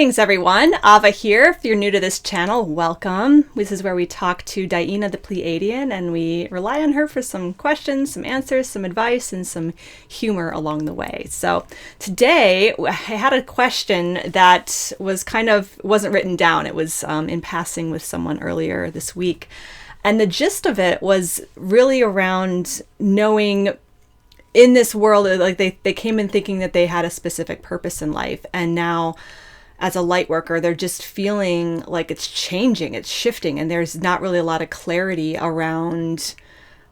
Thanks everyone, Ava here. If you're new to this channel, welcome. This is where we talk to DiYeena the Pleiadian and we rely on her for some questions, some answers, some advice, and some humor along the way. So today I had a question that wasn't written down. It was in passing with someone earlier this week. And the gist of it was really around knowing in this world, like they came in thinking that they had a specific purpose in life, and now as a light worker, they're just feeling like it's changing, it's shifting, and there's not really a lot of clarity around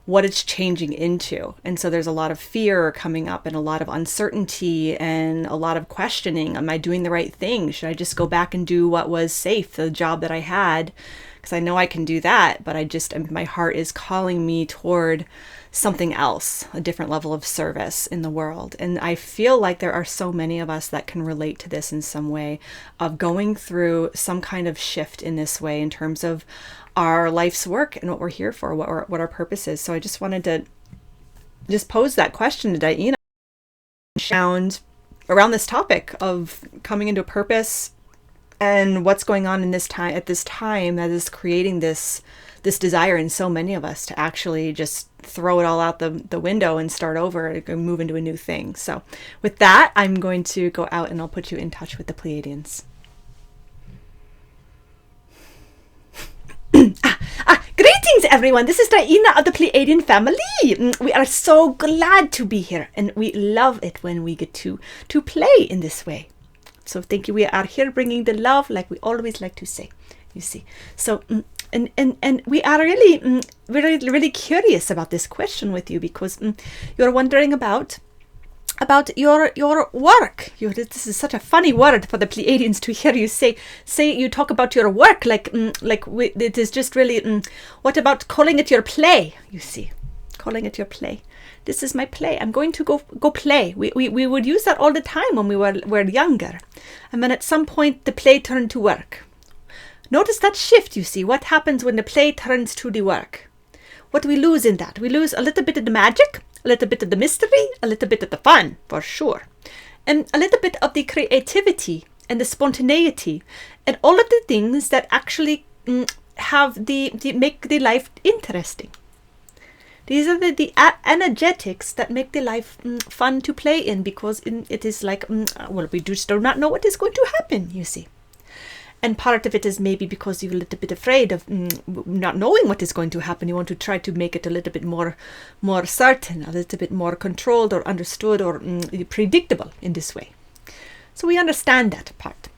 what it's changing into. And so there's a lot of fear coming up and a lot of uncertainty and a lot of questioning. Am I doing the right thing? Should I just go back and do what was safe, the job that I had? Because I know I can do that, but my heart is calling me toward something else, a different level of service in the world. And I feel like there are so many of us that can relate to this in some way, of going through some kind of shift in this way in terms of our life's work and what we're here for, what our purpose is. So I just wanted to just pose that question to DiYeena around this topic of coming into a purpose and what's going on in at this time that is creating this desire in so many of us to actually just throw it all out the window and start over and move into a new thing. So with that, I'm going to go out and I'll put you in touch with the Pleiadians. Greetings everyone, this is DiYeena of the Pleiadian family. We are so glad to be here and we love it when we get to play in this way. So thank you. We are here bringing the love, like we always like to say, you see. So and we are really curious about this question with you, because you're wondering about your work. This is such a funny word for the Pleiadians to hear you say you talk about your work it is just really what about calling it your play? You see, calling it your play. This is my play. I'm going to go play. We would use that all the time when we were younger, and then at some point the play turned to work. Notice that shift, you see. What happens when the play turns to the work? What do we lose in that? We lose a little bit of the magic, a little bit of the mystery, a little bit of the fun, for sure. And a little bit of the creativity and the spontaneity and all of the things that actually make the life interesting. These are the energetics that make the life fun to play in, because it is like, we just do not know what is going to happen, you see. And part of it is maybe because you're a little bit afraid of not knowing what is going to happen. You want to try to make it a little bit more certain, a little bit more controlled or understood or predictable in this way. So we understand that part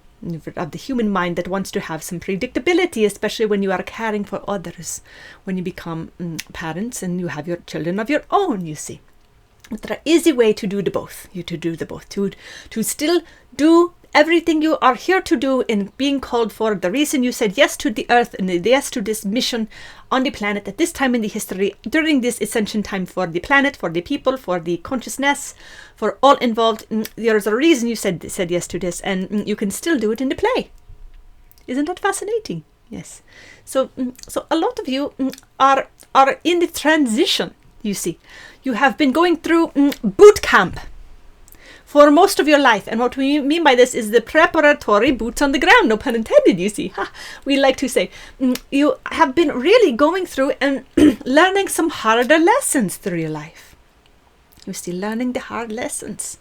of the human mind that wants to have some predictability, especially when you are caring for others, when you become parents and you have your children of your own, you see. But there are easy way to do the both. To still do everything you are here to do in being called for, the reason you said yes to the earth and yes to this mission on the planet at this time in the history, during this ascension time for the planet, for the people, for the consciousness, for all involved. There's a reason you said yes to this, and you can still do it in the play. Isn't that fascinating? Yes. So a lot of you are in the transition, you see. You have been going through boot camp for most of your life. And what we mean by this is the preparatory boots on the ground, no pun intended, you see. We like to say, you have been really going through and learning some harder lessons through your life. You see, learning the hard lessons.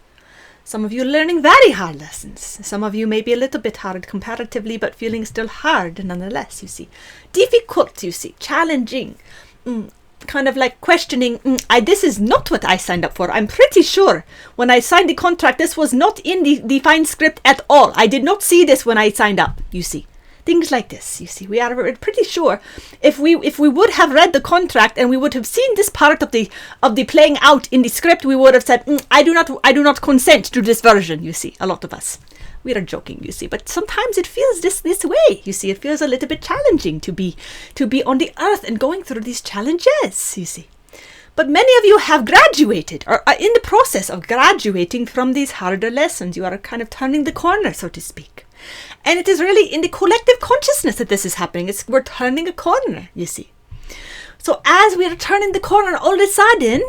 Some of you learning very hard lessons. Some of you may be a little bit hard comparatively, but feeling still hard nonetheless, you see. Difficult, you see, challenging. Kind of like questioning, this is not what I signed up for. I'm pretty sure when I signed the contract, this was not in the defined script at all. I did not see this when I signed up, you see. Things like this, you see. We are pretty sure if we would have read the contract and we would have seen this part of the playing out in the script, we would have said, I do not consent to this version, you see. A lot of us. We are joking, you see, but sometimes it feels this way, you see. It feels a little bit challenging to be on the earth and going through these challenges, you see. But many of you have graduated or are in the process of graduating from these harder lessons. You are kind of turning the corner, so to speak. And it is really in the collective consciousness that this is happening. We're turning a corner, you see. So as we are turning the corner, all of a sudden,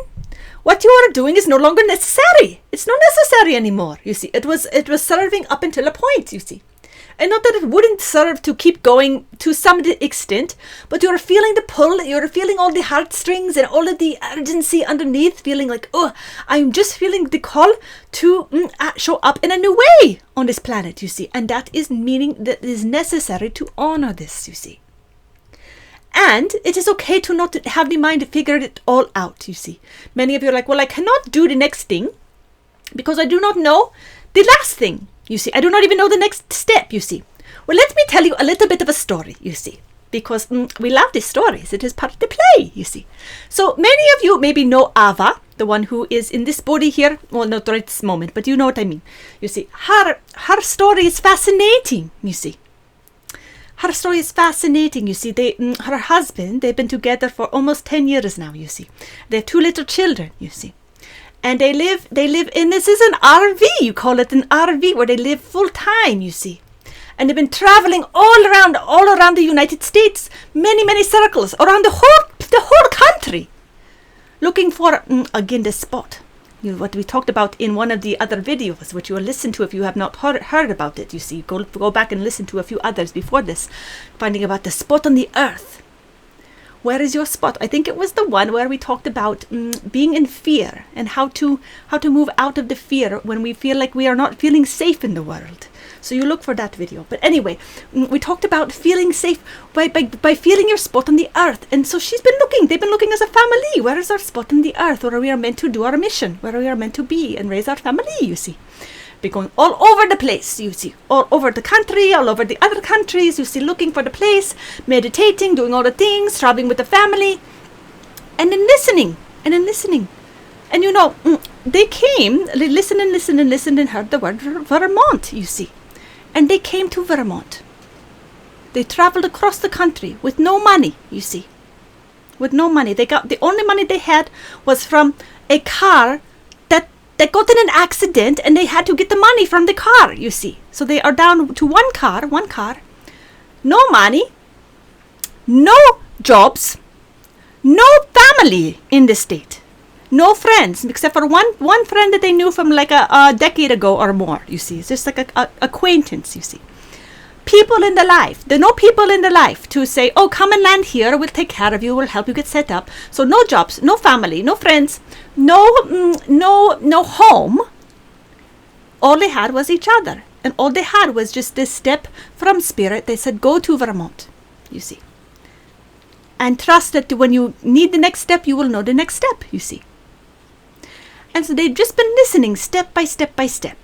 what you are doing is no longer necessary. It's not necessary anymore, you see. It was serving up until a point, you see. And not that it wouldn't serve to keep going to some extent, but you're feeling the pull, you're feeling all the heartstrings and all of the urgency underneath, feeling like, oh, I'm just feeling the call to show up in a new way on this planet, you see. And that is meaning that it is necessary to honor this, you see. And it is okay to not have the mind figure it all out, you see. Many of you are like, well, I cannot do the next thing because I do not know the last thing. You see, I do not even know the next step, you see. Well, let me tell you a little bit of a story, you see, because we love these stories. It is part of the play, you see. So many of you maybe know Ava, the one who is in this body here. Well, not right this moment, but you know what I mean. You see, her story is fascinating, you see. Her story is fascinating, you see. Her husband, they've been together for almost 10 years now, you see. They have 2 little children, you see. And they live in, this is an RV, you call it an RV, where they live full time, you see. And they've been traveling all around the United States, many circles, around the whole country, looking for, again, the spot. What we talked about in one of the other videos, which you will listen to if you have not heard about it, you see. Go back and listen to a few others before this, finding about the spot on the earth. Where is your spot? I think it was the one where we talked about being in fear and how to move out of the fear when we feel like we are not feeling safe in the world. So you look for that video. But anyway, we talked about feeling safe by feeling your spot on the earth. And so they've been looking as a family. Where is our spot on the earth where we are meant to do our mission, where we are meant to be and raise our family, you see. Be going all over the place, you see, all over the country, all over the other countries, you see, looking for the place, meditating, doing all the things, traveling with the family, and then listening. And you know, they came, listened and heard the word Vermont, you see. And they came to Vermont. They traveled across the country with no money, you see. With no money. The only money they had was from a car that got in an accident, and they had to get the money from the car, you see. So they are down to one car, no money, no jobs, no family in the state, no friends, except for one friend that they knew from like a decade ago or more, you see. It's just like a acquaintance, you see. People in the life. There are no people in the life to say, oh, come and land here, we'll take care of you, we'll help you get set up. So no jobs, no family, no friends, no home. All they had was each other. And all they had was just this step from spirit. They said, go to Vermont, you see. And trust that when you need the next step, you will know the next step, you see. And so they've just been listening step by step,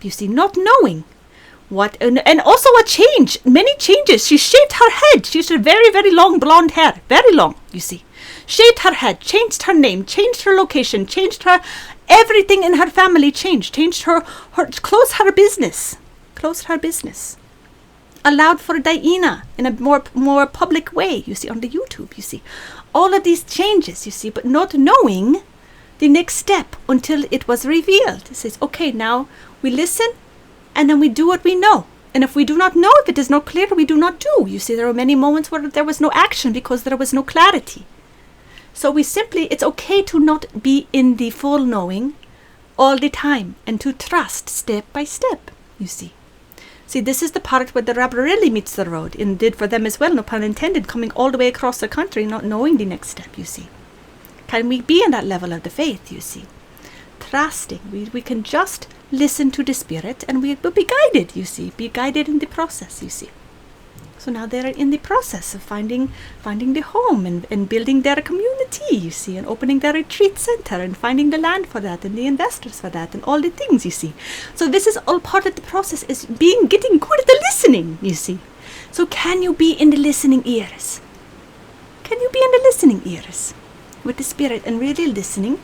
you see, not knowing. What and also a change, many changes. She shaved her head. She used to have very, very long blonde hair, very long, you see. Shaved her head, changed her name, changed her location, changed her, everything in her family changed her closed her business. Allowed for DiYeena in a more public way, you see, on the YouTube, you see. All of these changes, you see, but not knowing the next step until it was revealed. It says, okay, now we listen, and then we do what we know. And if we do not know, if it is not clear, we do not do. You see, there were many moments where there was no action because there was no clarity. So it's okay to not be in the full knowing all the time and to trust step by step, you see. See, this is the part where the rubber really meets the road, and did for them as well, no pun intended, coming all the way across the country, not knowing the next step, you see. Can we be in that level of the faith, you see? Trusting. We can just listen to the spirit and we will be guided, you see. Be guided in the process, you see. So now they're in the process of finding the home and building their community, you see, and opening their retreat center and finding the land for that and the investors for that and all the things, you see. So this is all part of the process, is getting good at the listening, you see. So can you be in the listening ears? Can you be in the listening ears with the spirit and really listening?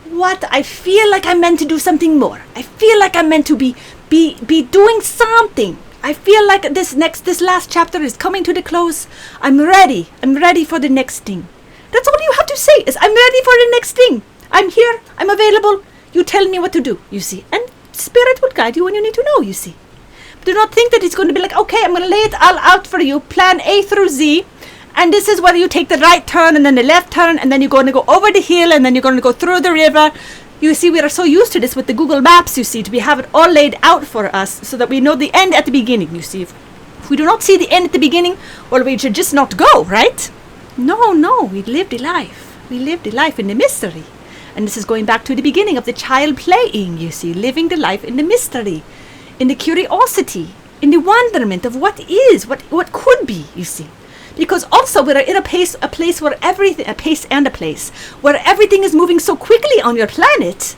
What? I feel like I'm meant to do something more. I feel like I'm meant to be doing something. I feel like this last chapter is coming to the close. I'm ready. I'm ready for the next thing. That's all you have to say is, I'm ready for the next thing. I'm here. I'm available. You tell me what to do, you see. And spirit will guide you when you need to know, you see. Do not think that it's going to be like, okay, I'm going to lay it all out for you. Plan A through Z. And this is where you take the right turn and then the left turn, and then you're going to go over the hill, and then you're going to go through the river. You see, we are so used to this with the Google Maps, you see, to have it all laid out for us so that we know the end at the beginning, you see. If we do not see the end at the beginning, well, we should just not go, right? No, we live the life. We live the life in the mystery. And this is going back to the beginning of the child playing, you see, living the life in the mystery, in the curiosity, in the wonderment of what is, what could be, you see. Because also we're in a place where everything, a pace and a place, where everything is moving so quickly on your planet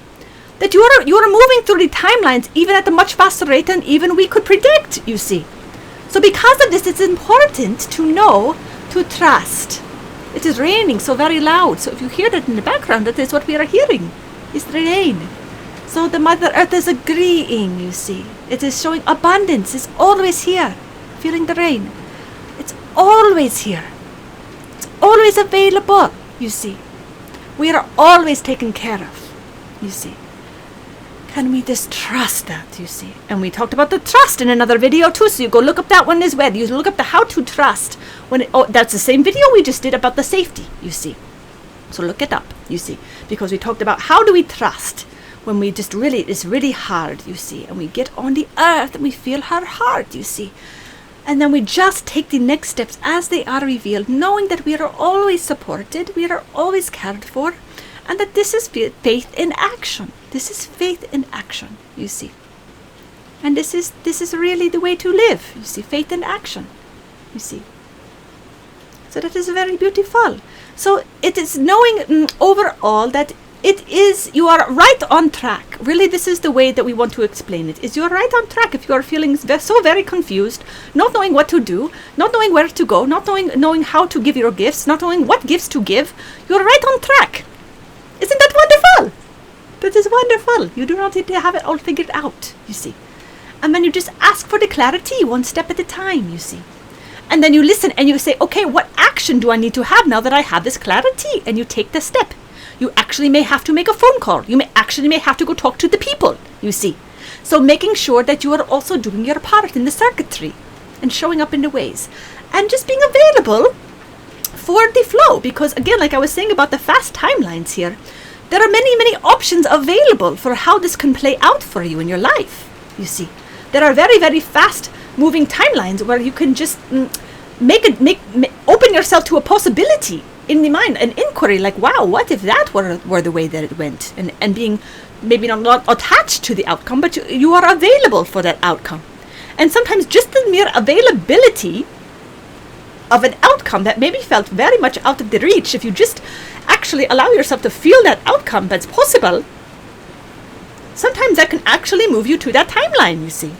that you are moving through the timelines even at a much faster rate than even we could predict, you see. So because of this, it's important to know, to trust. It is raining so very loud. So if you hear that in the background, that is what we are hearing, is the rain. So the Mother Earth is agreeing, you see. It is showing abundance. It's always here. Feeling the rain. It's always here. It's always available, you see. We are always taken care of, you see. Can we just trust that, you see? And we talked about the trust in another video too, so you go look up that one as well. You look up the how to trust. That's the same video we just did about the safety, you see. So look it up, you see. Because we talked about how do we trust when we just really, it's really hard, you see. And we get on the earth and we feel her heart, you see. And then we just take the next steps as they are revealed, knowing that we are always supported, we are always cared for, and that this is faith in action. This is faith in action, you see. And this is really the way to live, you see, faith in action, you see. So that is very beautiful. So it is knowing overall that it is, you are right on track. Really, this is the way that we want to explain it, is you are right on track. If you are feeling so very confused, not knowing what to do, not knowing where to go, not knowing how to give your gifts, not knowing what gifts to give, you are right on track. Isn't that wonderful? That is wonderful. You do not need to have it all figured out, you see. And then you just ask for the clarity one step at a time, you see. And then you listen and you say, okay, what action do I need to have now that I have this clarity? And you take the step. You actually may have to make a phone call. You may have to go talk to the people, you see. So making sure that you are also doing your part in the circuitry and showing up in the ways. And just being available for the flow. Because again, like I was saying about the fast timelines here, there are many, many options available for how this can play out for you in your life, you see. There are very, very fast moving timelines where you can just open yourself to a possibility in the mind, an inquiry like, wow, what if that were the way that it went? And being maybe not attached to the outcome, but you are available for that outcome. And sometimes just the mere availability of an outcome that maybe felt very much out of the reach, if you just actually allow yourself to feel that outcome that's possible, sometimes that can actually move you to that timeline, you see.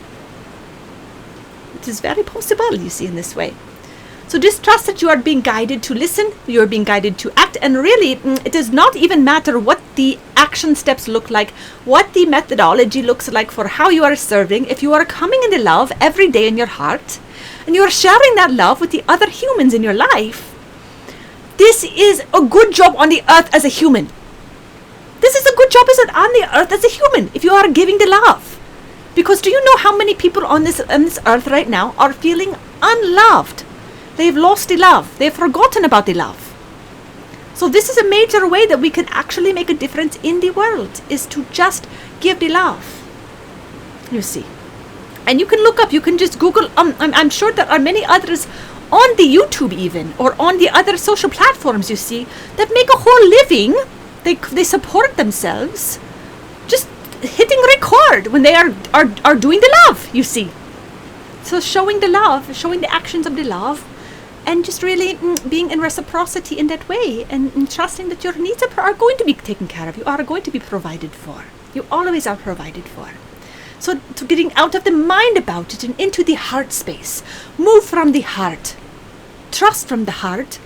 It is very possible, you see, in this way. So just trust that you are being guided to listen, you are being guided to act, and really it does not even matter what the action steps look like, what the methodology looks like for how you are serving. If you are coming in the love every day in your heart, and you are sharing that love with the other humans in your life, this is a good job on the earth as a human. This is a good job on the earth as a human, if you are giving the love. Because do you know how many people on this earth right now are feeling unloved? They've lost the love. They've forgotten about the love. So this is a major way that we can actually make a difference in the world, is to just give the love, you see. And you can look up, you can just Google, I'm sure there are many others on the YouTube even, or on the other social platforms, you see, that make a whole living. They support themselves just hitting record when they are doing the love, you see. So showing the love, showing the actions of the love, and just really being in reciprocity in that way, and trusting that your needs are going to be taken care of. You are going to be provided for. You always are provided for. So to getting out of the mind about it and into the heart space. Move from the heart. Trust from the heart.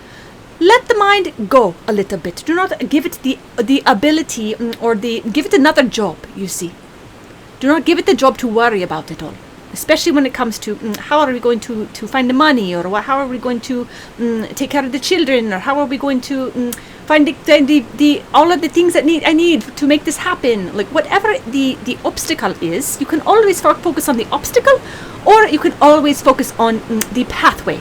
Let the mind go a little bit. Do not give it the ability or give it another job, you see. Do not give it the job to worry about it all. Especially when it comes to how are we going to find the money, or how are we going to take care of the children, or how are we going to find the all of the things that I need to make this happen. Like whatever the obstacle is, you can always focus on the obstacle, or you can always focus on the pathway,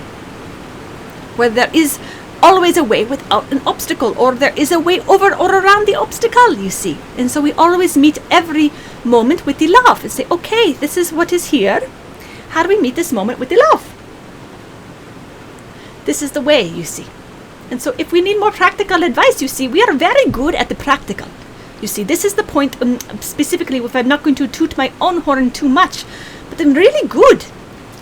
where there is always a way without an obstacle, or there is a way over or around the obstacle, you see. And so we always meet every moment with the love and say, okay, this is what is here. How do we meet this moment with the love? This is the way, you see. And so if we need more practical advice, you see, we are very good at the practical. You see, this is the point, specifically, if I'm not going to toot my own horn too much, but I'm really good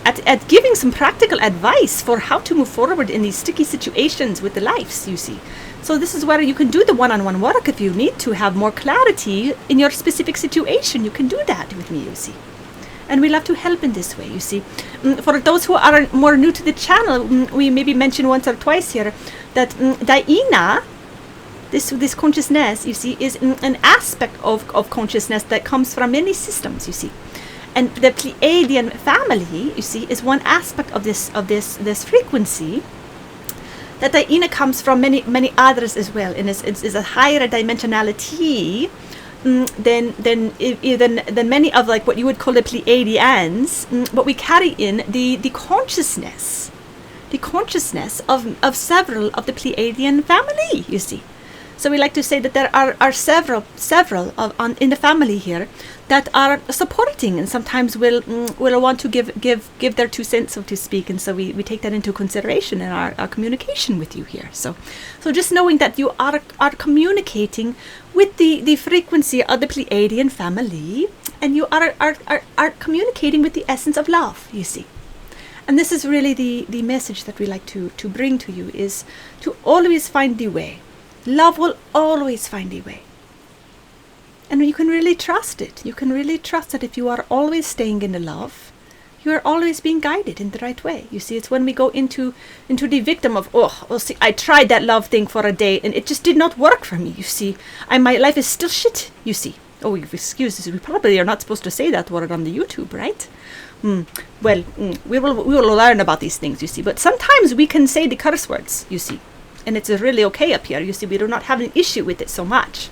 at giving some practical advice for how to move forward in these sticky situations with the lives, you see. So this is where you can do the one-on-one work if you need to have more clarity in your specific situation. You can do that with me, you see. And we love to help in this way, you see. For those who are more new to the channel, we maybe mention once or twice here that DiYeena, this consciousness, you see, is an aspect of consciousness that comes from many systems, you see. And the Pleiadian family, you see, is one aspect of this frequency. That DiYeena comes from many others as well, and is a higher dimensionality than many of like what you would call the Pleiadians. But we carry in the consciousness of several of the Pleiadian family, you see. So we like to say that there are several in the family here that are supporting, and sometimes will want to give their 2 cents, so to speak, and so we take that into consideration in our communication with you here. So just knowing that you are communicating with the frequency of the Pleiadian family, and you are communicating with the essence of love, you see. And this is really the message that we like to bring to you, is to always find the way. Love will always find a way. And you can really trust it. You can really trust that if you are always staying in the love, you are always being guided in the right way. You see, it's when we go into the victim of, see, I tried that love thing for a day and it just did not work for me, you see. My life is still shit, you see. Oh, excuse us, we probably are not supposed to say that word on the YouTube, right? Well, we will learn about these things, you see. But sometimes we can say the curse words, you see. And it's really okay up here, you see. We do not have an issue with it so much.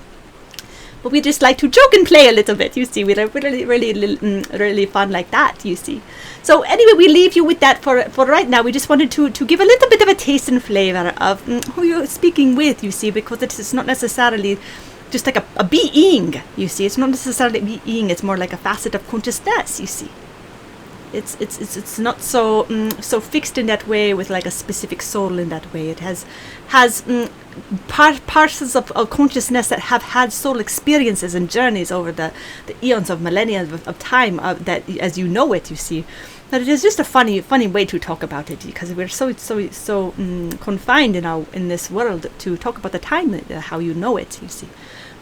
But we just like to joke and play a little bit, you see. We're really fun like that, you see. So anyway, we leave you with that for right now. We just wanted to give a little bit of a taste and flavor of who you're speaking with, you see. Because it is not necessarily just like a being, you see. It's not necessarily being. It's more like a facet of consciousness, you see. It's not so fixed in that way, with like a specific soul in that way. It has parcels of consciousness that have had soul experiences and journeys over the eons of millennia of time, that as you know it, you see. But it is just a funny way to talk about it, because we're so confined in this world to talk about the time, how you know it, you see.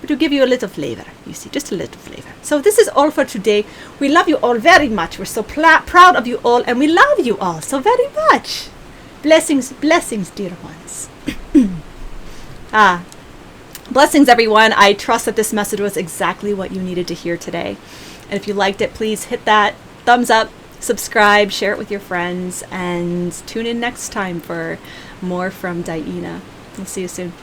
But to give you a little flavor, you see, just a little flavor. So this is all for today. We love you all very much. We're so proud of you all, and we love you all so very much. Blessings, dear ones. Blessings, everyone. I trust that this message was exactly what you needed to hear today. And if you liked it, please hit that thumbs up, subscribe, share it with your friends, and tune in next time for more from DiYeena. We'll see you soon.